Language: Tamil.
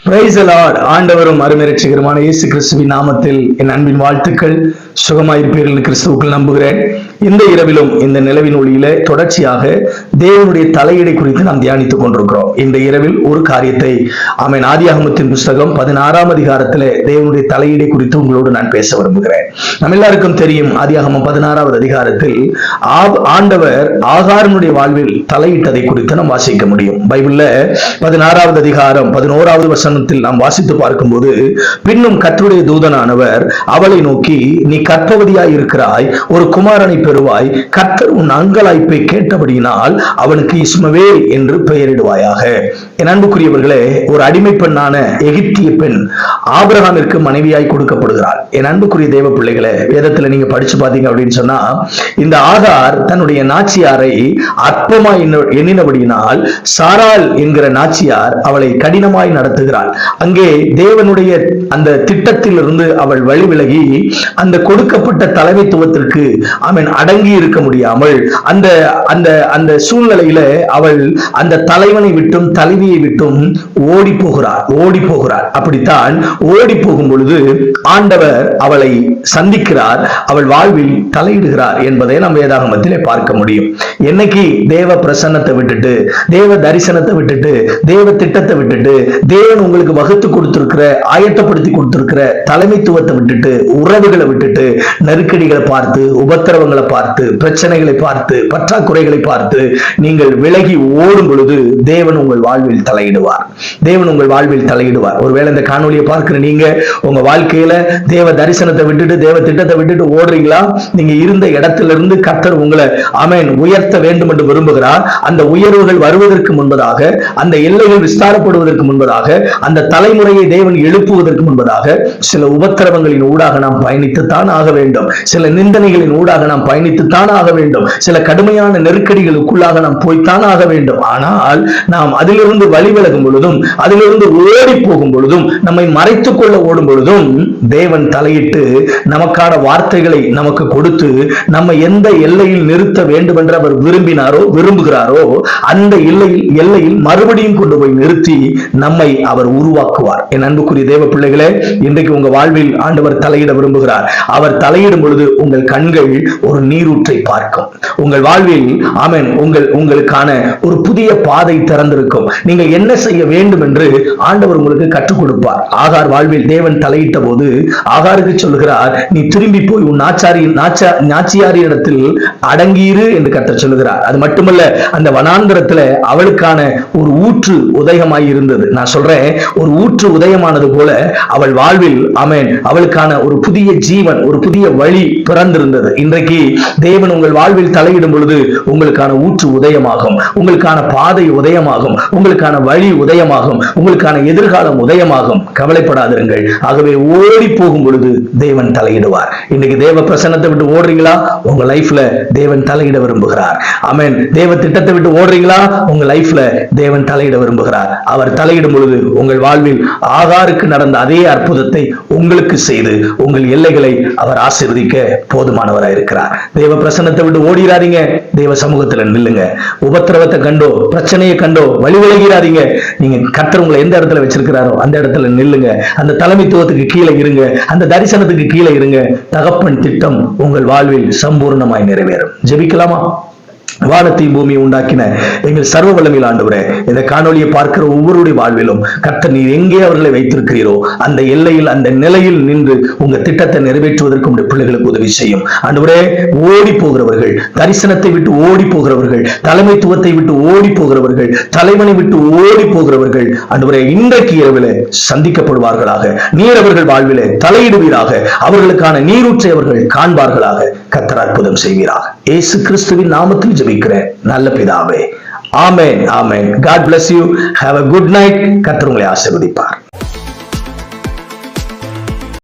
Praise the Lord. ஆண்டவரும் அருமை இரட்சகருமான இயேசு கிறிஸ்துவின் நாமத்தில் என் அன்பின் வாழ்த்துக்கள். சுகமாயிருப்பீர்கள் கிறிஸ்துவுக்குள் நம்புகிறேன். இந்த இரவிலும் இந்த நிலவின் ஒளியில தொடர்ச்சியாக தேவனுடைய தலையீடை குறித்து நாம் தியானித்துக் கொண்டிருக்கிறோம். இந்த இரவில் ஒரு காரியத்தை ஆதியாகமத்தின் புஸ்தகம் 16ஆம் அதிகாரத்திலே தேவனுடைய தலையீடை குறித்து உங்களோடு நான் பேச விரும்புகிறேன். நம்ம எல்லாருக்கும் தெரியும், ஆதியாகமம் 16வது அதிகாரத்தில் ஆண்டவர் ஆகாரனுடைய வாழ்வில் தலையிட்டதை குறித்து நாம் வாசிக்க முடியும். பைபிள்ல 16வது அதிகாரம் 11வது வசனத்தில் நாம் வாசித்து பார்க்கும்போது, பின்னும் கர்த்தருடைய தூதனானவர் அவளை நோக்கி, நீ கர்ப்பவதியாய் இருக்கிறாய், ஒரு குமாரனை பெறுவாய், கர்த்தர் உன் அங்கலாய்ப்பை கேட்டபடியினால் அவனுக்கு இஸ்மவேல் என்று பெயரிடுவாயாக. என் அன்புக்குரியவர்களே, ஒரு அடிமை பெண்ணான எகிப்திய பெண் ஆபிரகாமிற்கு மனைவியாய் கொடுக்கப்படுகிறாள். என் அன்புக்குரிய தேவ பிள்ளைகளை, வேதத்துல நீங்க படிச்சு பாத்தீங்க அப்படின்னு சொன்னா, இந்த ஆகார் தன்னுடைய நாச்சியாரை அற்பமாய் எண்ணினபடியினால் சாராள் என்கிற நாச்சியார் அவளை கடினமாய் நடத்துகிறாள். அங்கே தேவனுடைய அந்த திட்டத்திலிருந்து அவள் வழி விலகி அந்த கொடுக்கப்பட்ட தலைமைத்துவத்திற்கு அவன் அடங்கி இருக்க முடியாமல் அந்த அந்த அந்த சூழ்நிலையில அவள் அந்த தலைவனை விட்டும் தலைவியை விட்டும் ஓடி போகிறார். அப்படித்தான் ஓடி போகும் பொழுது ஆண்டவர் அவளை சந்திக்கிறார், அவள் வாழ்வில் தலையிடுகிறார் என்பதை நாம் வேதாகமத்திலே பார்க்க முடியும். என்னைக்கு தேவ பிரசன்னத்தை விட்டுட்டு, தேவ தரிசனத்தை விட்டுட்டு, தேவ திட்டத்தை விட்டுட்டு, தேவன் உங்களுக்கு வகுத்து கொடுத்திருக்கிற, ஆயத்தப்படுத்தி கொடுத்திருக்கிற தலைமைத்துவத்தை விட்டுட்டு, உறவுகளை விட்டுட்டு, நெருக்கடிகளை பார்த்து, உபத்திரவங்களை பார்த்து, பிரச்சனைகளை பார்த்து, பற்றாக்குறைகளை பார்த்து நீங்கள் விலகி ஓடும் பொழுது தேவன் உங்கள் வாழ்வில் தலையிடுவார். ஒருவேளை இந்த காணொலியை பார்க்கிற நீங்க உங்க வாழ்க்கையில தேவ தரிசனத்தை விட்டுட்டு, தேவ திட்டத்தை விட்டுட்டு ஓடுறீங்களா? நீங்க இருந்த இடத்திலிருந்து கர்த்தர் உங்களை உயர்த்த வேண்டும் என்று விரும்புகிறார். அந்த உயர்வுகள் வருவதற்கு முன்பதாக, அந்த எல்லைகள் விஸ்தாரப்படுவதற்கு முன்பதாக, அந்த தலைமுறையை தேவன் எழுப்புவதற்கு முன்பதாக சில உபத்திரவங்களின் ஊடாக நாம் பயணித்துத்தான் ஆக வேண்டும். சில நிந்தனைகளின் ஊடாக நாம் பயணித்துத்தான் ஆக வேண்டும். சில கடுமையான நெருக்கடிகளுக்குள்ளாக நாம் போய்த்தான் ஆக வேண்டும். ஆனால் நாம் அதிலிருந்து வழி விலகும் பொழுதும், அதிலிருந்து ஓடி போகும் பொழுதும், நம்மை மறைத்துக் கொள்ள ஓடும் பொழுதும் தேவன் தலையிட்டு நமக்கான வார்த்தைகளை நமக்கு கொடுத்து நம்ம எந்த எல்லையில் நிறுத்த வேண்டும் என்று அவர் விரும்புகிறாரோ அந்த எல்லையில் மறுபடியும் கொண்டு போய் நிறுத்தி நம்மை அவர் உருவாக்குவார். என் அன்புக்குரிய தேவ பிள்ளைகளே, இன்றைக்கு உங்க வாழ்வில் ஆண்டவர் தலையிட விரும்புகிறார். அவர் தலையிடும் பொழுது உங்கள் கண்கள் ஒரு நீரூற்றை பார்க்கும். உங்கள் வாழ்வில் உங்களுக்கான ஒரு புதிய பாதை திறந்திருக்கும். நீங்கள் என்ன செய்ய வேண்டும் என்று ஆண்டவர் உங்களுக்கு கற்றுக் கொடுப்பார். ஆகார் வாழ்வில் தேவன் தலையிட்ட போது ஆகாருக்கு சொல்கிறார், நீ திரும்பி போய் உன் நாச்சியாரி இடத்தில் அடங்கியிரு என்று கர்த்தர் சொல்லுகிறார். அது மட்டுமல்ல, அந்த வனாந்தரத்துல அவளுக்கான ஒரு ஊற்று உதயமாய் இருந்தது. நான் சொல்றேன், ஒரு ஊற்று உதயமானது போல அவள் வாழ்வில் அவளுக்கான ஒரு புதிய ஜீவன், ஒரு புதிய வழி பிறந்திருந்தது. இன்றைக்கு தேவன் உங்கள் வாழ்வில் தலையிடும் பொழுது உங்களுக்கான ஊற்று உதயமாகும், உங்களுக்கான பாதை உதயமாகும், உங்களுக்கான வழி உதயமாகும், உங்களுக்கான எதிர்காலம் உதயமாகும். கவலைப்படாதிருங்கள். ஆகவே ஓடி போகும் பொழுது தேவன் தலையிடுவார். இன்னைக்கு தேவ பிரசன்னத்தை விட்டு ஓடுறீங்களா? உங்க லைஃப்ல தேவன் தலையிட விரும்புகிறார். தேவ திட்டத்தை விட்டு ஓடுறீங்களா? உங்க லைஃப்ல தேவன் தலையிட விரும்புகிறார். அவர் தலையிடும் பொழுது உங்கள் வாழ்வில் ஆகாருக்கு நடந்த அதே அற்புதத்தை உங்களுக்கு செய்து உங்கள் எல்லைகளை அவர் ஆசீர்வதிக்க போதுமானவராய் இருக்கிறார். தேவ பிரசன்னத்தை விட்டு ஓடிராதீங்க. தேவ சமூகத்துல நில்லுங்க. உபத்திரவத்தை கண்டோ, பிரச்சனையை கண்டோ வழி விலகிறாதீங்க. நீங்க கர்த்தர் உங்களை எந்த இடத்துல வச்சிருக்கிறாரோ அந்த இடத்துல நில்லுங்க. அந்த தலைமைத்துவத்துக்கு கீழே இருங்க, அந்த தரிசனத்துக்கு கீழே இருங்க. தகப்பன் திட்டம் உங்கள் வாழ்வில் சம்பூர்ணமாய் நிறைவேறும். ஜெபிக்கலாமா? வானத்தையும் பூமியை உண்டாக்கின எங்கள் சர்வ வல்லமையுள்ள ஆண்டவரே, இந்த காணொலியை பார்க்கிற ஒவ்வொருடைய வாழ்விலும் கர்த்தர் நீர் எங்கே அவர்களை வைத்திருக்கிறீரோ அந்த எல்லையில், அந்த நிலையில் நின்று உங்க திட்டத்தை நிறைவேற்றுவதற்கு உங்களுடைய பிள்ளைகளுக்கு உதவி செய்யும். ஆண்டவரே, ஓடி போகிறவர்கள், தரிசனத்தை விட்டு ஓடி போகிறவர்கள், தலைமைத்துவத்தை விட்டு ஓடி போகிறவர்கள், தலைவனை விட்டு ஓடி போகிறவர்கள், ஆண்டவரே, இன்றைக்கு இரவிலே சந்திக்கப்படுவார்களாக. நீர் அவர்கள் வாழ்விலே தலையிடுவீராக. அவர்களுக்கான நீரூற்றை அவர்கள் காண்பார்களாக. கர்த்தர் அற்புதம் செய்வீராக. இயேசு கிறிஸ்துவின் நாமத்தில் ஜெபிக்கிறேன் நல்ல பிதாவே. ஆமென், ஆமென். God bless you. Have a good night. கர்த்தர் உங்களை ஆசீர்வதிப்பார்.